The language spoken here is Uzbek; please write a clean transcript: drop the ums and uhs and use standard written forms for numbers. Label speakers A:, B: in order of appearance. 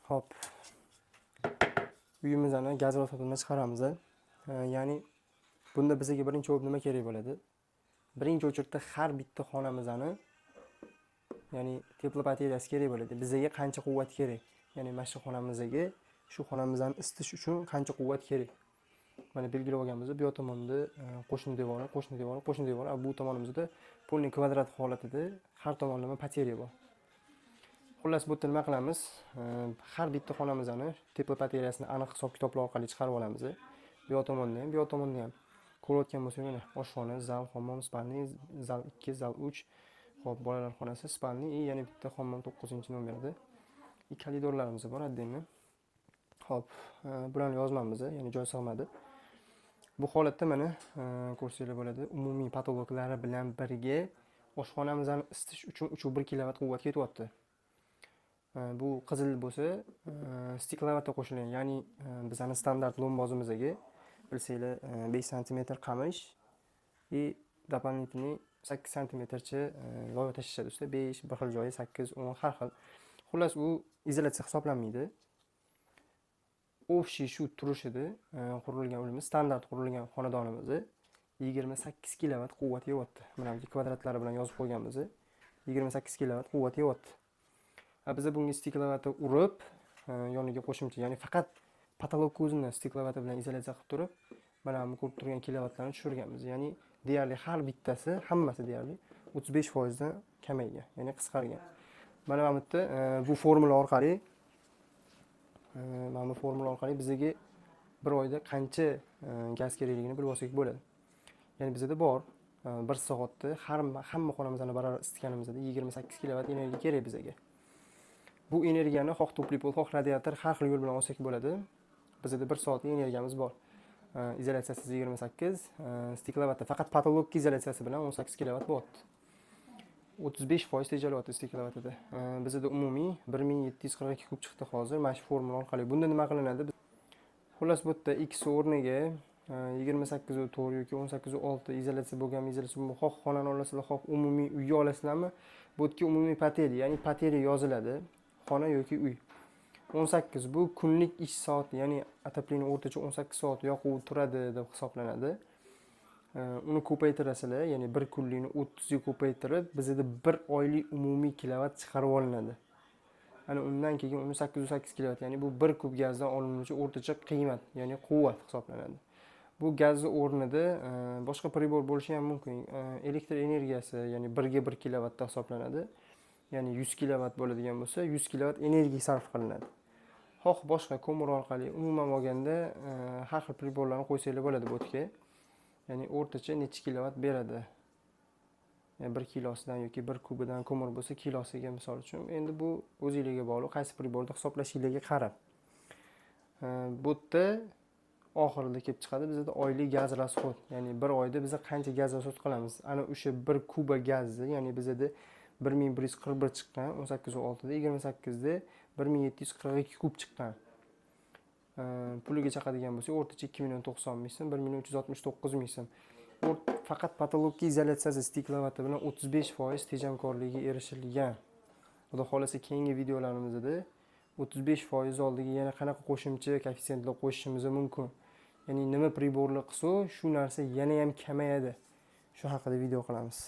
A: Hop. Uyimizni gaz ro'yxatidan chiqaramiz. Ya'ni bunda bizga birinchi bo'lib nima kerak bo'ladi? Birinchi o'chirda har bitta xonamizni, ya'ni teplo batareyasi kerak bo'ladi. Bizga qancha quvvat kerak? Ya'ni mana shu xonamizga, shu xonamizni isitish uchun qancha quvvat kerak? Mana belgilab olganmiz. Bu tomonda qo'shni devor, bu tomonimizda polni kvadrat holatida har tomonlama batarey bor. Xullas bu yerda nima qilamiz? Har bitta xonamizni teplo batareyasini aniq hisob-kitoblar orqali chiqarib olamiz. Bu tomonda ham ko'rayotgan bo'lsangiz, mana oshxona, zal, hammom, spalni, zal 2, zal 3, hop bolalar xonasi, spalni, yana bitta hammom 9-nomerda. Koridorlarimiz bor, addenmi. Hop, bularni yozmamiz, ya'ni joy sig'madi. Bu holatda mana ko'rsanglar bo'ladi, umumiy patologlari bilan birga oshxonamizni isitish uchun 3,1 kW quvvat ketyapti. Bu qizil bo'lsa, stiklovatga qo'shilgan, ya'ni bizning standart lombozimizga bilsanglar 5 sm qamish и дополнительный 8 sm-cha loy tashishadi ustida, 5 bir xil joyi 8, 10 har xil. Xullas u izolyatsiya hisoblanmaydi. Общий shu turishida qurilgan o'limiz, standart qurilgan xonadonimiz 28 kW quvvat yeyapti. Mana bu kvadratlari bilan yozib qo'yganmiz. 28 kW quvvat yeyapti. Biz bunga stiklovatni urib, yoniga qo'shimcha, ya'ni faqat patolog o'zini stiklovati bilan izolyatsiya qilib turib, mana bu ko'rib turgan kilovatlarni tushirganmiz. Ya'ni deyarli har bittasi, hammasi deyarli 35% dan kamaygan, ya'ni qisqargan. Mana bu yerda bu formula orqali bizga bir oyda qancha gaz kerakligini bilib olsak bo'ladi. Ya'ni bizda bor 1 soatda hamma xonamizni barobar isitganimizda 28 kW energiya kerak bizga. Bu energiyani xoh topli pol, xoh radiator har xil yo'l bilan olsak bo'ladi. Bizda 1 soatlik energiyamiz bor. İzolyatsiyasi 28, stiklovatda faqat patolog izolyatsiyasi bilan 18 kW bo'lyapti. 35% tejalyapti stiklovatida. Bizda umumiy 1742 kub chiqdi hozir. Mana shu formula orqali. Bunda nima qilinadi? Xullas bu yerda x o'rniga 28.4 yoki 18.6 izolyatsiya bo'lgan, izolyatsiya xoh xonani olasizlar, xoh umumiy uyga olasizlarmi? Bu yerga umumiy batarey, ya'ni batarey yoziladi. Xona yoki uy. 18 bu kunlik ish soati, ya'ni ataplini o'rtacha 18 soat yoqib turadi deb hisoblanadi. Uni ko'paytirasizlar, ya'ni bir kunlikni 30 ga ko'paytirib, bizda 1 oylik umumiy kilovat chiqarib olinadi. Ana undan keyin uni 808 kilovat, ya'ni bu 1 kub gazdan olinuvchi o'rtacha qiymat, ya'ni quvvat hisoblanadi. Bu gazni o'rnida boshqa pribor bo'lishi ham mumkin. Elektr energiyasi, ya'ni 1 ga 1 kilovatda hisoblanadi. Ya'ni 100 kilovat bo'ladigan bo'lsa, 100 kilovat energiya sarf qilinadi. Xoh boshqa ko'mir orqali umuman olganda har xil priborlarni qo'ysanglar bo'ladi bu yerga. Ya'ni o'rtacha necha kilovat beradi? Yani 1 kilosidan yoki 1 kubidan ko'mir bo'lsa, kilosiga misol uchun. Endi bu o'zingizga bog'liq, qaysi priborda hisoblashingizga qarab. Bu yerda oxirida kelib chiqadi bizda oylik gaz rasxod. Ya'ni bir oyda biz qancha gaz rasxod qilamiz? Ana o'sha 1 kuba gazni, ya'ni bizda 1141 chiqqan, 18.6 da 28 da 1742 kub chiqqan. Puliga chaqadigan bo'lsa, o'rtacha 2.090 ming so'm, 1.369 ming so'm. Faqat patolog izolyatsiyasi stiklovati bilan 35% tejamkorligiga erishilgan. Xudo xolasa keyingi videolarimizda 35% oldiga yana qanaqa qo'shimcha koeffitsiyentlar qo'shishimiz mumkin. Ya'ni nima priborlar qilsa, shu narsa yana ham kamayadi. Shu haqida video qilamiz.